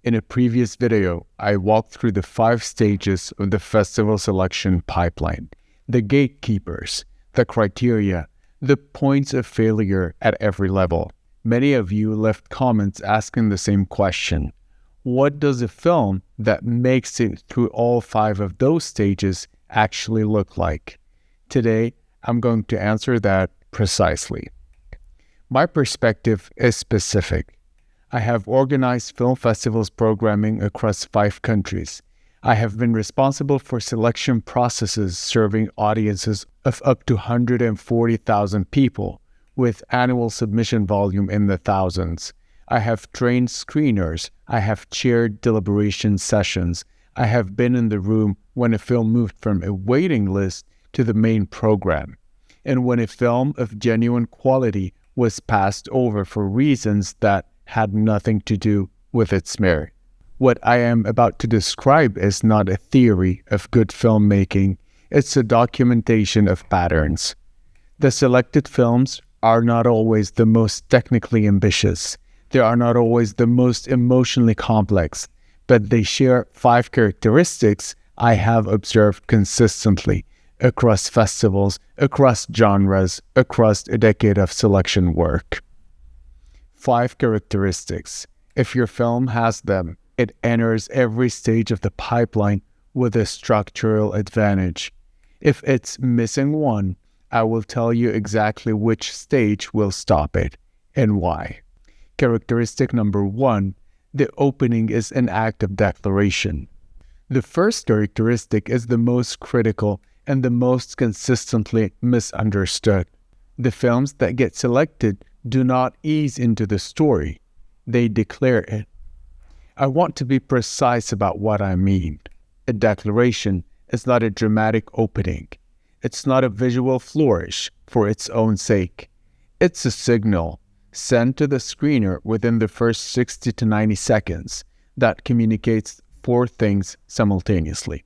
In a previous video, I walked through the 5 stages of the festival selection pipeline, the gatekeepers, the criteria, the points of failure at every level. Many of you left comments asking the same question. What does a film that makes it through all 5 of those stages actually look like? Today, I'm going to answer that precisely. My perspective is specific. I have organized film festivals programming across 5 countries. I have been responsible for selection processes serving audiences of up to 140,000 people, with annual submission volume in the thousands. I have trained screeners. I have chaired deliberation sessions. I have been in the room when a film moved from a waiting list to the main program, and when a film of genuine quality was passed over for reasons that had nothing to do with its merit. What I am about to describe is not a theory of good filmmaking, it's a documentation of patterns. The selected films are not always the most technically ambitious, they are not always the most emotionally complex, but they share 5 characteristics I have observed consistently across festivals, across genres, across a decade of selection work. 5 characteristics. If your film has them, it enters every stage of the pipeline with a structural advantage. If it's missing one, I will tell you exactly which stage will stop it and why. Characteristic number 1, the opening is an act of declaration. The first characteristic is the most critical and the most consistently misunderstood. The films that get selected do not ease into the story, they declare it. I want to be precise about what I mean. A declaration is not a dramatic opening. It's not a visual flourish for its own sake. It's a signal sent to the screener within the first 60 to 90 seconds that communicates 4 things simultaneously.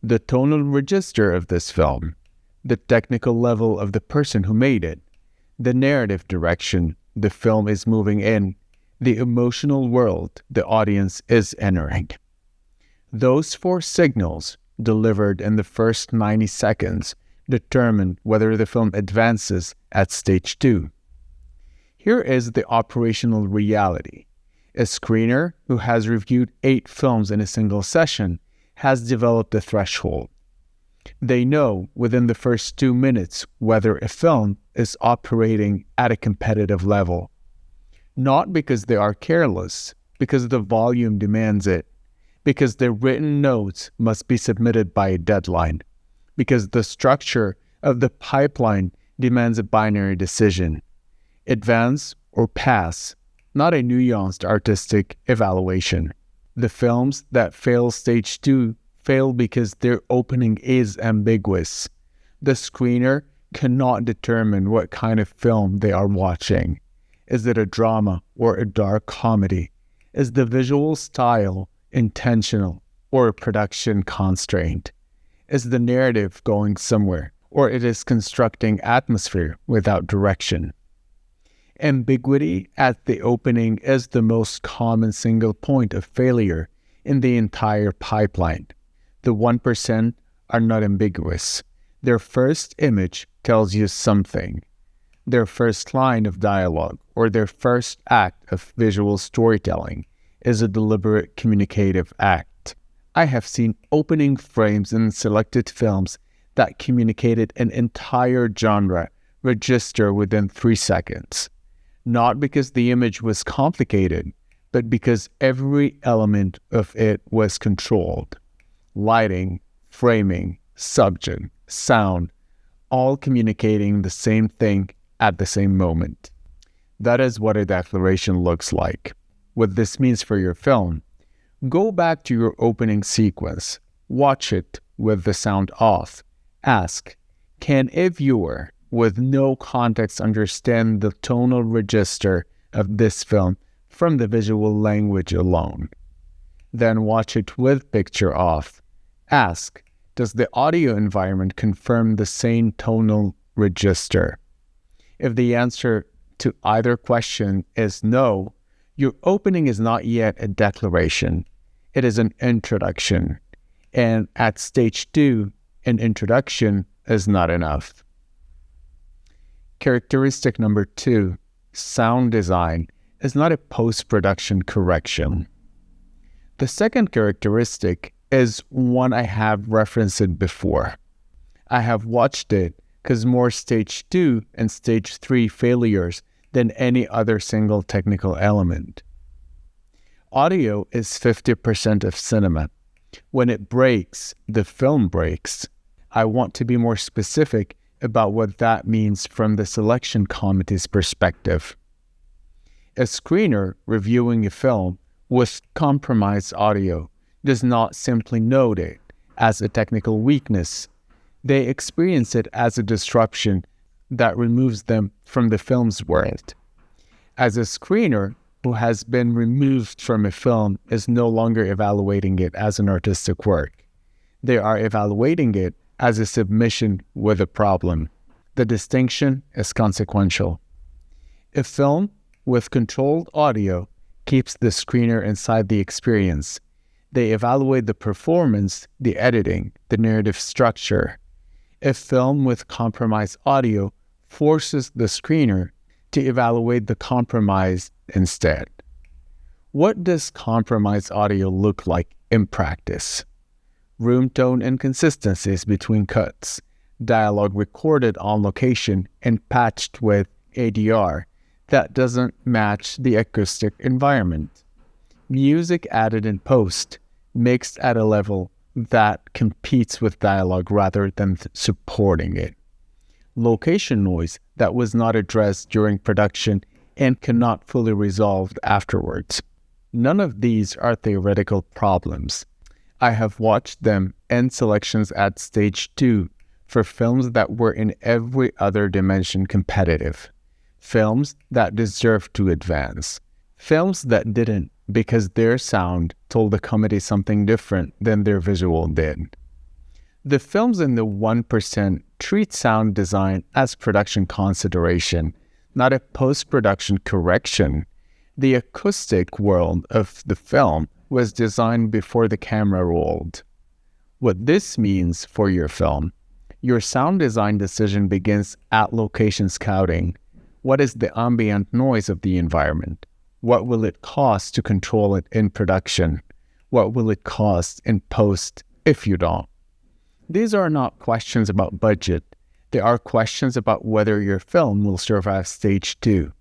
The tonal register of this film, the technical level of the person who made it, the narrative direction the film is moving in, the emotional world the audience is entering. Those 4 signals, delivered in the first 90 seconds, determine whether the film advances at stage 2. Here is the operational reality. A screener who has reviewed 8 films in a single session has developed a threshold. They know within the first 2 minutes whether a film is operating at a competitive level. Not because they are careless, because the volume demands it, because the written notes must be submitted by a deadline, because the structure of the pipeline demands a binary decision. Advance or pass, not a nuanced artistic evaluation. The films that fail stage 2 fail because their opening is ambiguous. The screener cannot determine what kind of film they are watching. Is it a drama or a dark comedy? Is the visual style intentional or a production constraint? Is the narrative going somewhere, or it is constructing atmosphere without direction? Ambiguity at the opening is the most common single point of failure in the entire pipeline. The 1% are not ambiguous. Their first image tells you something. Their first line of dialogue or their first act of visual storytelling is a deliberate communicative act. I have seen opening frames in selected films that communicated an entire genre register within 3 seconds. Not because the image was complicated, but because every element of it was controlled. Lighting, framing, subject, sound, all communicating the same thing at the same moment. That is what a declaration looks like. What this means for your film: go back to your opening sequence, watch it with the sound off. Ask, can a viewer with no context understand the tonal register of this film from the visual language alone? Then watch it with picture off. Ask, does the audio environment confirm the same tonal register? If the answer to either question is no, Your opening is not yet a declaration. It is an introduction. And at stage 2, an introduction is not enough. Characteristic number 2, sound design, is not a post-production correction. The second characteristic is one I have referenced before. I have watched it because more stage 2 and stage 3 failures than any other single technical element. Audio is 50% of cinema. When it breaks, the film breaks. I want to be more specific about what that means from the selection committee's perspective. A screener reviewing a film with compromised audio does not simply note it as a technical weakness. They experience it as a disruption that removes them from the film's world. As a screener who has been removed from a film is no longer evaluating it as an artistic work. They are evaluating it as a submission with a problem. The distinction is consequential. A film with controlled audio keeps the screener inside the experience. They evaluate the performance, the editing, the narrative structure. A film with compromised audio forces the screener to evaluate the compromise instead. What does compromised audio look like in practice? Room tone inconsistencies between cuts, dialogue recorded on location and patched with ADR that doesn't match the acoustic environment. Music added in post, mixed at a level that competes with dialogue rather than supporting it. Location noise that was not addressed during production and cannot fully resolved afterwards. None of these are theoretical problems. I have watched them end selections at stage 2 for films that were in every other dimension competitive. Films that deserved to advance. Films that didn't because their sound told the committee something different than their visual did. The films in the 1% treat sound design as production consideration, not a post-production correction. The acoustic world of the film was designed before the camera rolled. What this means for your film, your sound design decision begins at location scouting. What is the ambient noise of the environment? What will it cost to control it in production? What will it cost in post if you don't? These are not questions about budget. They are questions about whether your film will survive stage 2.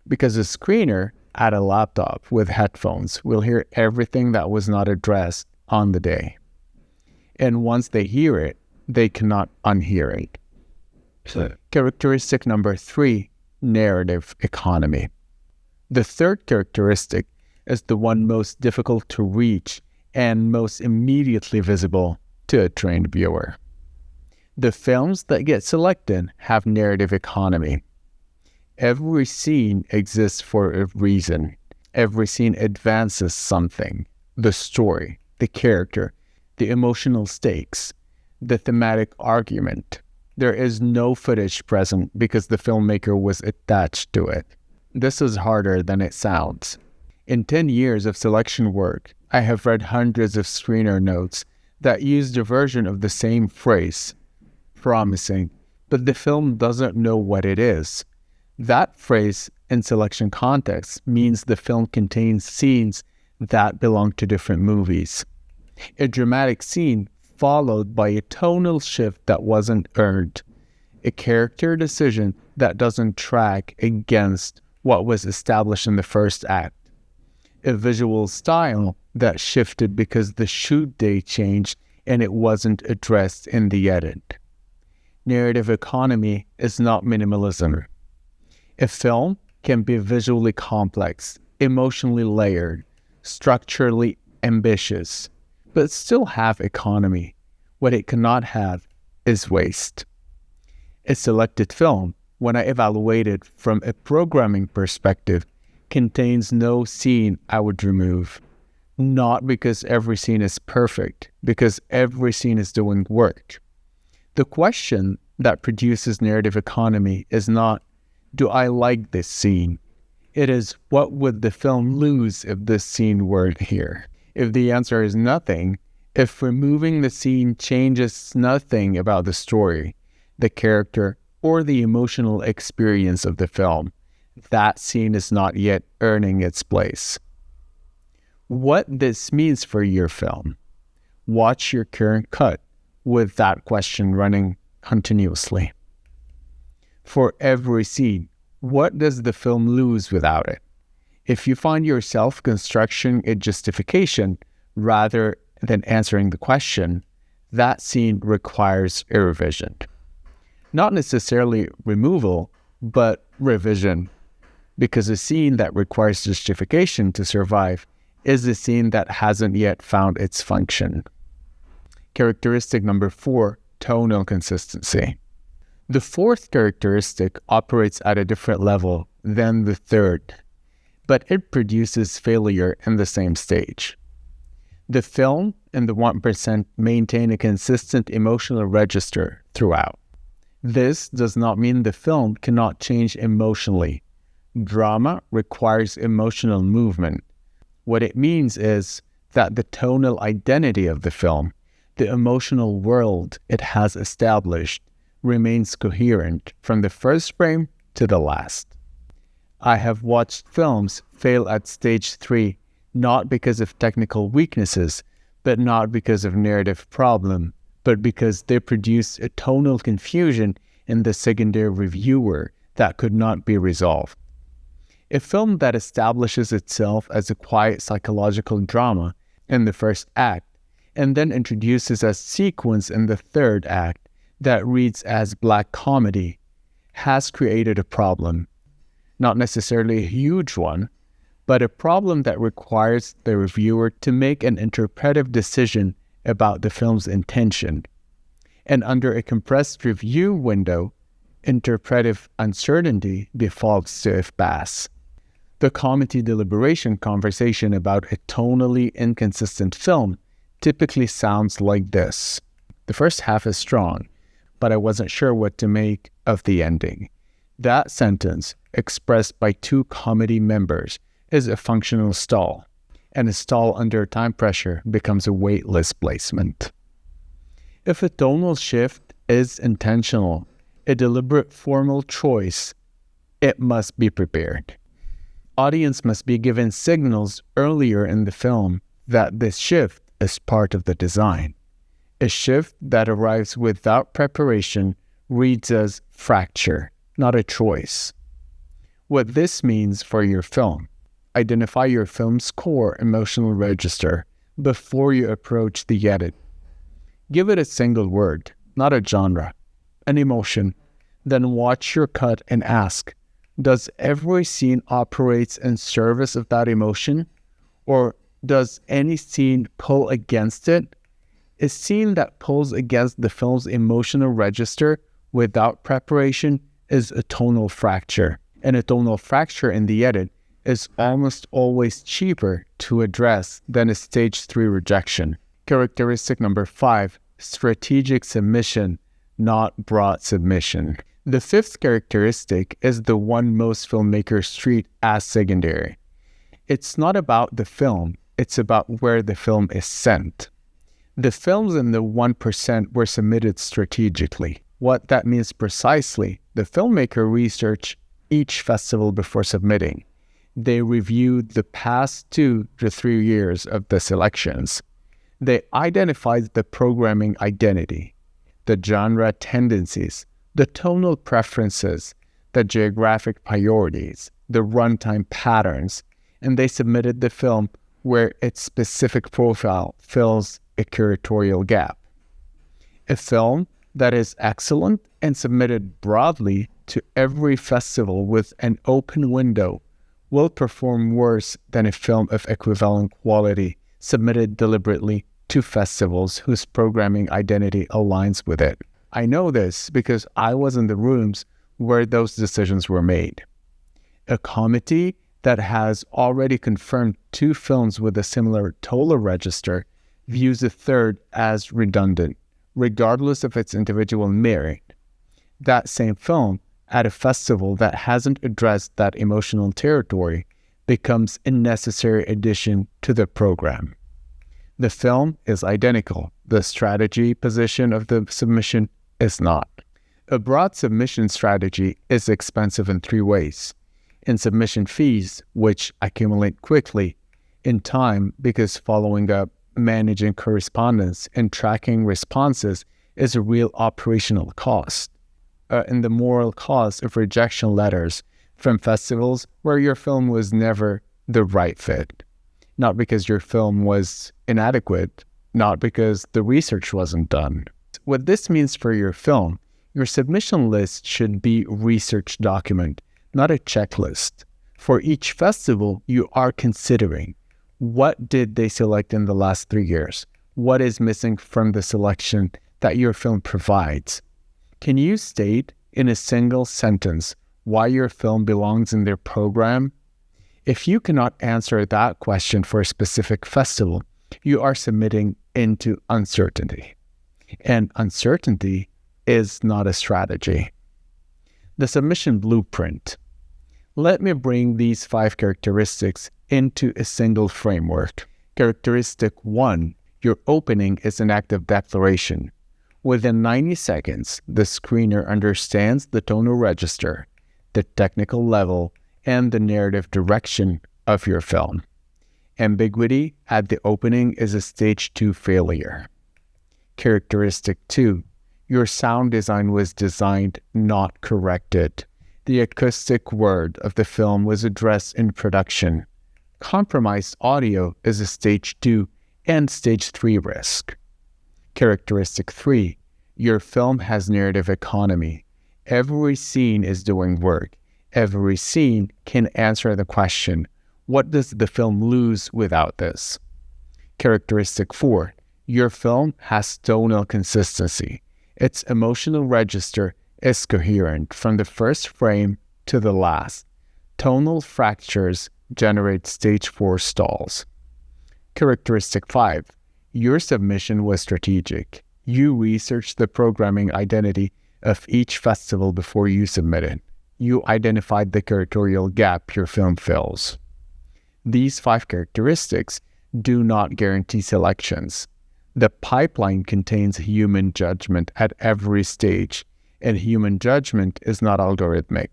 Because a screener at a laptop with headphones will hear everything that was not addressed on the day. And once they hear it, they cannot unhear it. Characteristic number 3, narrative economy. The third characteristic is the one most difficult to reach and most immediately visible to a trained viewer. The films that get selected have narrative economy. Every scene exists for a reason. Every scene advances something. The story, the character, the emotional stakes, the thematic argument. There is no footage present because the filmmaker was attached to it. This is harder than it sounds. In 10 years of selection work, I have read hundreds of screener notes that used a version of the same phrase, promising, but the film doesn't know what it is. That phrase in selection context means the film contains scenes that belong to different movies. A dramatic scene followed by a tonal shift that wasn't earned. A character decision that doesn't track against what was established in the first act. A visual style that shifted because the shoot day changed and it wasn't addressed in the edit. Narrative economy is not minimalism. A film can be visually complex, emotionally layered, structurally ambitious, but still have economy. What it cannot have is waste. A selected film, when I evaluate it from a programming perspective, contains no scene I would remove. Not because every scene is perfect, because every scene is doing work. The question that produces narrative economy is not, do I like this scene? It is, what would the film lose if this scene weren't here? If the answer is nothing, if removing the scene changes nothing about the story, the character, or the emotional experience of the film, that scene is not yet earning its place. What this means for your film. Watch your current cut with that question running continuously. For every scene, what does the film lose without it? If you find yourself constructing a justification rather than answering the question, that scene requires a revision. Not necessarily removal, but revision. Because a scene that requires justification to survive is a scene that hasn't yet found its function. Characteristic number 4, tonal consistency. The fourth characteristic operates at a different level than the third, but it produces failure in the same stage. The film and the 1% maintain a consistent emotional register throughout. This does not mean the film cannot change emotionally. Drama requires emotional movement. What it means is that the tonal identity of the film, the emotional world it has established, remains coherent from the first frame to the last. I have watched films fail at stage 3 not because of technical weaknesses, but not because of narrative problem, but because they produced a tonal confusion in the secondary reviewer that could not be resolved. A film that establishes itself as a quiet psychological drama in the first act, and then introduces a sequence in the third act that reads as black comedy, has created a problem. Not necessarily a huge one, but a problem that requires the reviewer to make an interpretive decision about the film's intention. And under a compressed review window, interpretive uncertainty defaults to if-pass. The comedy deliberation conversation about a tonally inconsistent film typically sounds like this. The first half is strong, but I wasn't sure what to make of the ending. That sentence, expressed by two comedy members, is a functional stall, and a stall under time pressure becomes a weightless placement. If a tonal shift is intentional, a deliberate formal choice, it must be prepared. Audience must be given signals earlier in the film that this shift is part of the design. A shift that arrives without preparation reads as fracture, not a choice. What this means for your film: identify your film's core emotional register before you approach the edit. Give it a single word, not a genre, an emotion. Then watch your cut and ask, does every scene operate in service of that emotion? Or does any scene pull against it? A scene that pulls against the film's emotional register without preparation is a tonal fracture. And a tonal fracture in the edit is almost always cheaper to address than a stage 3 rejection. Characteristic number 5, strategic submission, not broad submission. The fifth characteristic is the one most filmmakers treat as secondary. It's not about the film, it's about where the film is sent. The films in the 1% were submitted strategically. What that means precisely, the filmmaker researched each festival before submitting. They reviewed the past 2 to 3 years of the selections. They identified the programming identity, the genre tendencies, the tonal preferences, the geographic priorities, the runtime patterns, and they submitted the film where its specific profile fills a curatorial gap. A film that is excellent and submitted broadly to every festival with an open window will perform worse than a film of equivalent quality submitted deliberately to festivals whose programming identity aligns with it. I know this because I was in the rooms where those decisions were made. A committee that has already confirmed 2 films with a similar tonal register views a third as redundant, regardless of its individual merit. That same film, at a festival that hasn't addressed that emotional territory becomes a necessary addition to the program. The film is identical. The strategy position of the submission is not. A broad submission strategy is expensive in 3 ways. In submission fees, which accumulate quickly, in time because following up, managing correspondence, and tracking responses is a real operational cost. In the moral cost of rejection letters from festivals where your film was never the right fit. Not because your film was inadequate, not because the research wasn't done. What this means for your film, your submission list should be a research document, not a checklist. For each festival, you are considering what did they select in the last 3 years? What is missing from the selection that your film provides? Can you state in a single sentence why your film belongs in their program? If you cannot answer that question for a specific festival, you are submitting into uncertainty. And uncertainty is not a strategy. The submission blueprint. Let me bring these 5 characteristics into a single framework. Characteristic 1, your opening is an active declaration. Within 90 seconds, the screener understands the tonal register, the technical level, and the narrative direction of your film. Ambiguity at the opening is a stage 2 failure. Characteristic 2, your sound design was designed, not corrected. The acoustic word of the film was addressed in production. Compromised audio is a stage 2 and stage 3 risk. Characteristic 3, your film has narrative economy. Every scene is doing work. Every scene can answer the question, what does the film lose without this? Characteristic 4, your film has tonal consistency. Its emotional register is coherent from the first frame to the last. Tonal fractures generate stage 4 stalls. Characteristic 5, your submission was strategic. You researched the programming identity of each festival before you submitted. You identified the curatorial gap your film fills. These 5 characteristics do not guarantee selections. The pipeline contains human judgment at every stage, and human judgment is not algorithmic,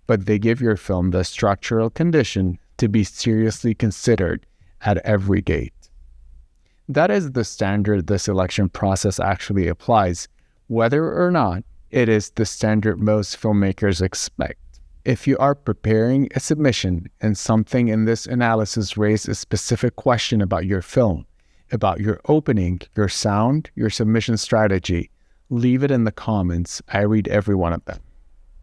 but they give your film the structural condition to be seriously considered at every gate. That is the standard the selection process actually applies, whether or not it is the standard most filmmakers expect. If you are preparing a submission and something in this analysis raises a specific question about your film, about your opening, your sound, your submission strategy, leave it in the comments. I read every one of them.